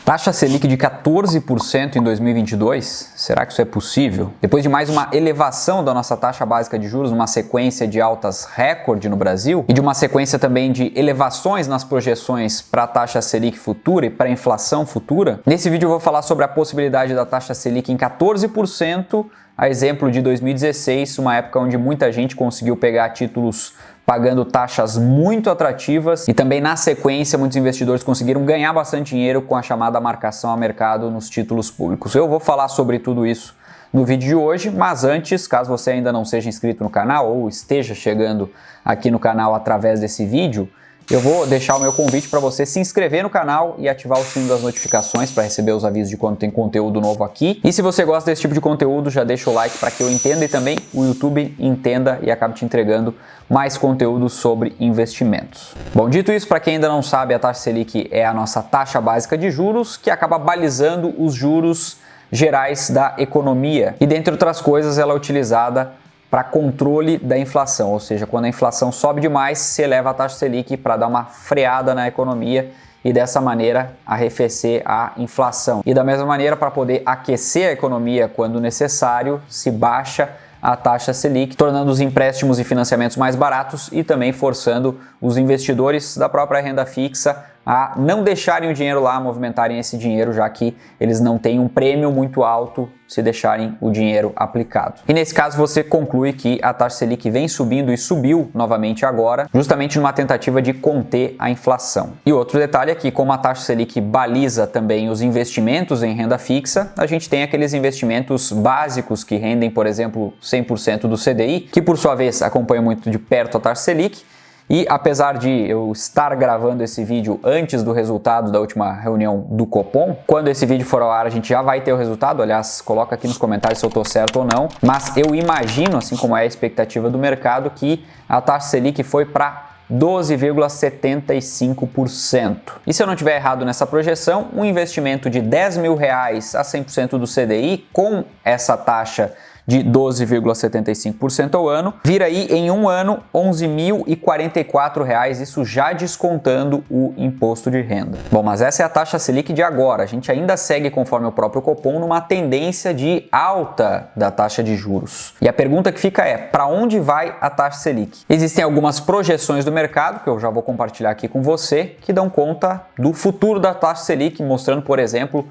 Taxa Selic de 14% em 2022? Será que isso é possível? Depois de mais uma elevação da nossa taxa básica de juros, uma sequência de altas recorde no Brasil e de uma sequência também de elevações nas projeções para a taxa Selic futura e para a inflação futura, nesse vídeo eu vou falar sobre a possibilidade da taxa Selic em 14%, a exemplo de 2016, uma época onde muita gente conseguiu pegar títulos pagando taxas muito atrativas e também na sequência muitos investidores conseguiram ganhar bastante dinheiro com a chamada marcação a mercado nos títulos públicos. Eu vou falar sobre tudo isso no vídeo de hoje, mas antes, caso você ainda não seja inscrito no canal ou esteja chegando aqui no canal através desse vídeo, eu vou deixar o meu convite para você se inscrever no canal e ativar o sino das notificações para receber os avisos de quando tem conteúdo novo aqui. E se você gosta desse tipo de conteúdo, já deixa o like para que eu entenda e também o YouTube entenda e acabe te entregando mais conteúdo sobre investimentos. Bom, dito isso, para quem ainda não sabe, a taxa Selic é a nossa taxa básica de juros que acaba balizando os juros gerais da economia. E dentre outras coisas, ela é utilizada para controle da inflação, ou seja, quando a inflação sobe demais, se eleva a taxa Selic para dar uma freada na economia e dessa maneira arrefecer a inflação. E da mesma maneira, para poder aquecer a economia quando necessário, se baixa a taxa Selic, tornando os empréstimos e financiamentos mais baratos e também forçando os investidores da própria renda fixa a não deixarem o dinheiro lá, movimentarem esse dinheiro, já que eles não têm um prêmio muito alto se deixarem o dinheiro aplicado. E nesse caso você conclui que a taxa Selic vem subindo e subiu novamente agora, justamente numa tentativa de conter a inflação. E outro detalhe é que, como a taxa Selic baliza também os investimentos em renda fixa, a gente tem aqueles investimentos básicos que rendem, por exemplo, 100% do CDI, que por sua vez acompanham muito de perto a taxa Selic. E apesar de eu estar gravando esse vídeo antes do resultado da última reunião do Copom, quando esse vídeo for ao ar a gente já vai ter o resultado, aliás, coloca aqui nos comentários se eu estou certo ou não, mas eu imagino, assim como é a expectativa do mercado, que a taxa Selic foi para 12,75%. E se eu não estiver errado nessa projeção, um investimento de R$10 mil a 100% do CDI com essa taxa de 12,75% ao ano, vira aí em um ano R$ 11.044, isso já descontando o imposto de renda. Bom, mas essa é a taxa Selic de agora. A gente ainda segue, conforme o próprio Copom, numa tendência de alta da taxa de juros. E a pergunta que fica é, para onde vai a taxa Selic? Existem algumas projeções do mercado, que eu já vou compartilhar aqui com você, que dão conta do futuro da taxa Selic, mostrando, por exemplo,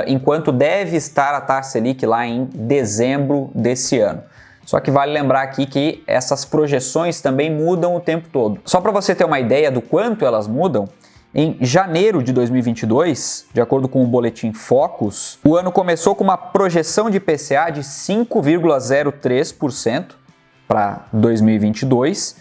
enquanto deve estar a taxa Selic lá em dezembro desse ano. Só que vale lembrar aqui que essas projeções também mudam o tempo todo. Só para você ter uma ideia do quanto elas mudam, em janeiro de 2022, de acordo com o boletim Focus, o ano começou com uma projeção de IPCA de 5,03% para 2022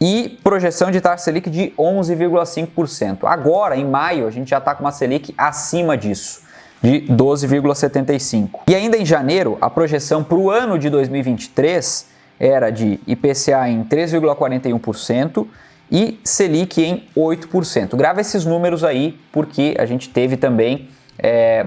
e projeção de taxa Selic de 11,5%. Agora, em maio, a gente já está com uma Selic acima disso, de 12,75%. E ainda em janeiro, a projeção para o ano de 2023 era de IPCA em 3,41% e Selic em 8%. Grava esses números aí, porque a gente teve também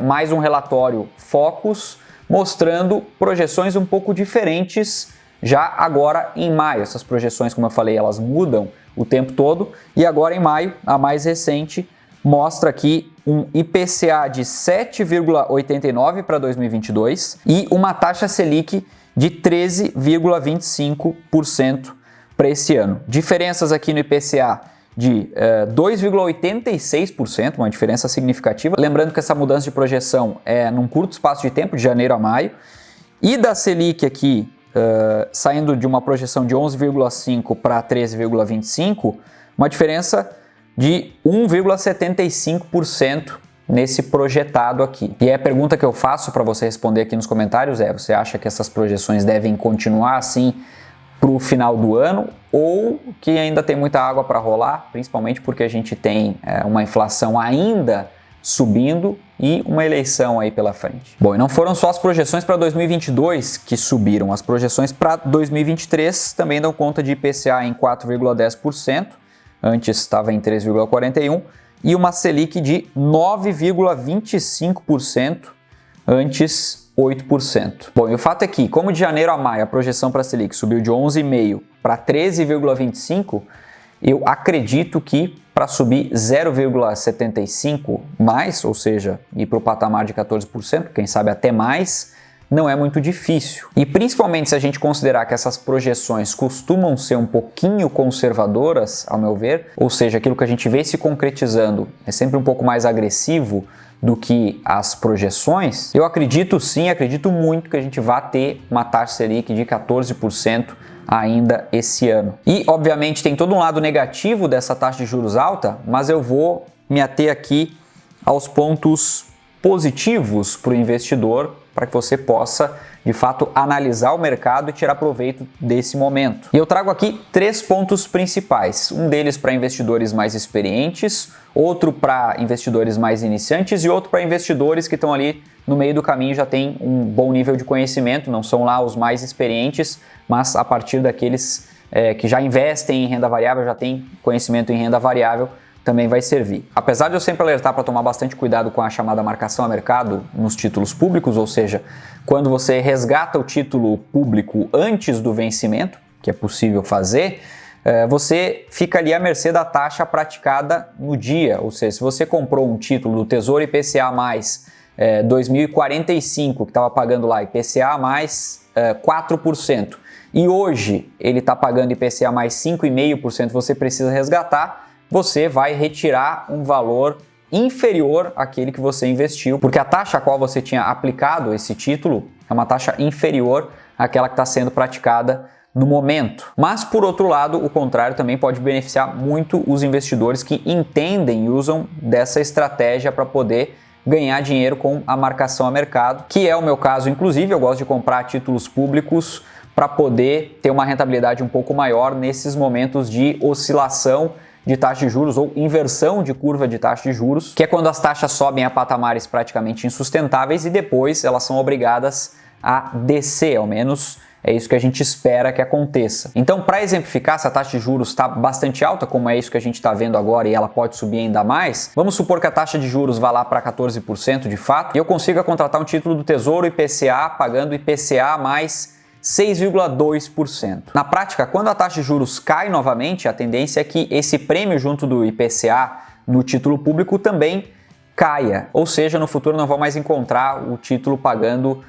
mais um relatório Focus mostrando projeções um pouco diferentes já agora em maio. Essas projeções, como eu falei, elas mudam o tempo todo e agora em maio, a mais recente, mostra aqui um IPCA de 7,89 para 2022 e uma taxa Selic de 13,25% para esse ano. Diferenças aqui no IPCA de 2,86%, uma diferença significativa. Lembrando que essa mudança de projeção é num curto espaço de tempo, de janeiro a maio. E da Selic aqui, saindo de uma projeção de 11,5% para 13,25%, uma diferença de 1,75% nesse projetado aqui. E a pergunta que eu faço para você responder aqui nos comentários é: você acha que essas projeções devem continuar assim para o final do ano ou que ainda tem muita água para rolar, principalmente porque a gente tem uma inflação ainda subindo e uma eleição aí pela frente? Bom, e não foram só as projeções para 2022 que subiram, as projeções para 2023 também dão conta de IPCA em 4,10%, antes estava em 3,41%, e uma Selic de 9,25%, antes 8%. Bom, e o fato é que, como de janeiro a maio a projeção para a Selic subiu de 11,5% para 13,25%, eu acredito que para subir 0,75 mais, ou seja, ir para o patamar de 14%, quem sabe até mais, não é muito difícil. E principalmente se a gente considerar que essas projeções costumam ser um pouquinho conservadoras, ao meu ver, ou seja, aquilo que a gente vê se concretizando é sempre um pouco mais agressivo do que as projeções, eu acredito sim, acredito muito que a gente vai ter uma taxa Selic de 14% ainda esse ano. E, obviamente, tem todo um lado negativo dessa taxa de juros alta, mas eu vou me ater aqui aos pontos positivos para o investidor, para que você possa, de fato, analisar o mercado e tirar proveito desse momento. E eu trago aqui 3 pontos principais. Um deles para investidores mais experientes, outro para investidores mais iniciantes e outro para investidores que estão ali no meio do caminho, já tem um bom nível de conhecimento, não são lá os mais experientes, mas a partir daqueles que já investem em renda variável, já têm conhecimento em renda variável, também vai servir. Apesar de eu sempre alertar para tomar bastante cuidado com a chamada marcação a mercado nos títulos públicos, ou seja, quando você resgata o título público antes do vencimento, que é possível fazer, você fica ali à mercê da taxa praticada no dia. Ou seja, se você comprou um título do Tesouro IPCA mais 2045, que estava pagando lá IPCA mais 4%, e hoje ele está pagando IPCA mais 5,5%, você precisa resgatar, você vai retirar um valor inferior àquele que você investiu, porque a taxa a qual você tinha aplicado esse título é uma taxa inferior àquela que está sendo praticada no momento. Mas, por outro lado, o contrário também pode beneficiar muito os investidores que entendem e usam dessa estratégia para poder ganhar dinheiro com a marcação a mercado, que é o meu caso, inclusive. Eu gosto de comprar títulos públicos para poder ter uma rentabilidade um pouco maior nesses momentos de oscilação de taxa de juros ou inversão de curva de taxa de juros, que é quando as taxas sobem a patamares praticamente insustentáveis e depois elas são obrigadas a descer, ao menos é isso que a gente espera que aconteça. Então, para exemplificar, se a taxa de juros está bastante alta, como é isso que a gente está vendo agora e ela pode subir ainda mais, vamos supor que a taxa de juros vá lá para 14% de fato e eu consiga contratar um título do Tesouro IPCA pagando IPCA mais 6,2%. Na prática, quando a taxa de juros cai novamente, a tendência é que esse prêmio junto do IPCA no título público também caia. Ou seja, no futuro não vão mais encontrar o título pagando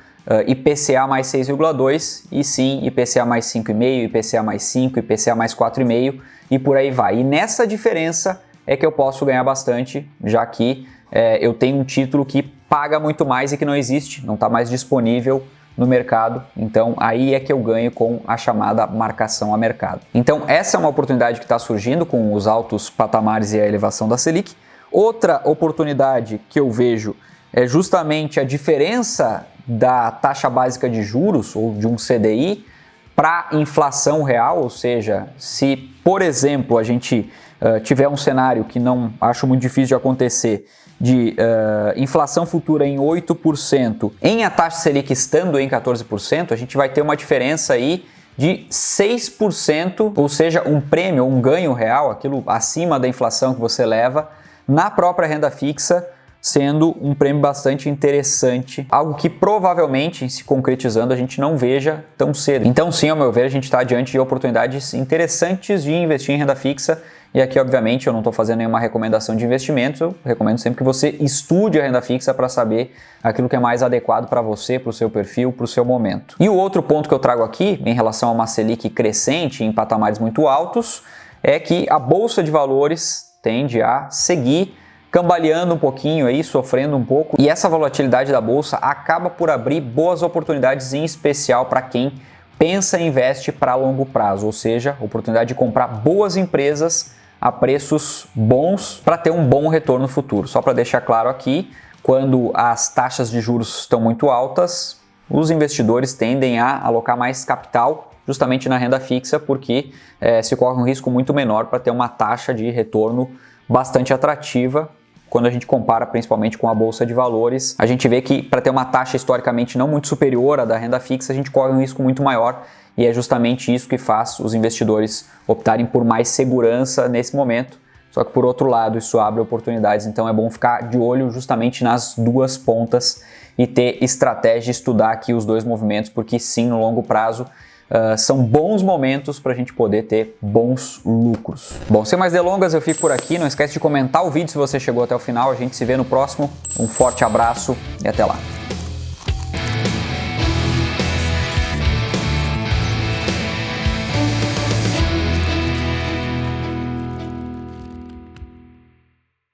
IPCA mais 6,2% e sim IPCA mais 5,5%, IPCA mais 5%, IPCA mais 4,5% e por aí vai. E nessa diferença é que eu posso ganhar bastante, já que eu tenho um título que paga muito mais e que não existe, não está mais disponível no mercado, então aí é que eu ganho com a chamada marcação a mercado. Então essa é uma oportunidade que está surgindo com os altos patamares e a elevação da Selic. Outra oportunidade que eu vejo é justamente a diferença da taxa básica de juros ou de um CDI para inflação real, ou seja, se por exemplo a gente tiver um cenário que não acho muito difícil de acontecer, de inflação futura em 8%, em a taxa Selic estando em 14%, a gente vai ter uma diferença aí de 6%, ou seja, um prêmio, um ganho real, aquilo acima da inflação que você leva, na própria renda fixa, sendo um prêmio bastante interessante, algo que provavelmente, se concretizando, a gente não veja tão cedo. Então sim, ao meu ver, a gente está diante de oportunidades interessantes de investir em renda fixa. E aqui, obviamente, eu não estou fazendo nenhuma recomendação de investimentos, eu recomendo sempre que você estude a renda fixa para saber aquilo que é mais adequado para você, para o seu perfil, para o seu momento. E o outro ponto que eu trago aqui, em relação a uma Selic crescente em patamares muito altos, é que a Bolsa de Valores tende a seguir cambaleando um pouquinho aí, sofrendo um pouco, e essa volatilidade da Bolsa acaba por abrir boas oportunidades, em especial para quem pensa e investe para longo prazo, ou seja, oportunidade de comprar boas empresas a preços bons para ter um bom retorno futuro. Só para deixar claro aqui, quando as taxas de juros estão muito altas, os investidores tendem a alocar mais capital justamente na renda fixa, porque se corre um risco muito menor para ter uma taxa de retorno bastante atrativa. Quando a gente compara principalmente com a Bolsa de Valores, a gente vê que para ter uma taxa historicamente não muito superior à da renda fixa, a gente corre um risco muito maior. E é justamente isso que faz os investidores optarem por mais segurança nesse momento. Só que, por outro lado, isso abre oportunidades. Então, é bom ficar de olho justamente nas duas pontas e ter estratégia, estudar aqui os dois movimentos, porque sim, no longo prazo, são bons momentos para a gente poder ter bons lucros. Bom, sem mais delongas, eu fico por aqui. Não esquece de comentar o vídeo se você chegou até o final. A gente se vê no próximo. Um forte abraço e até lá.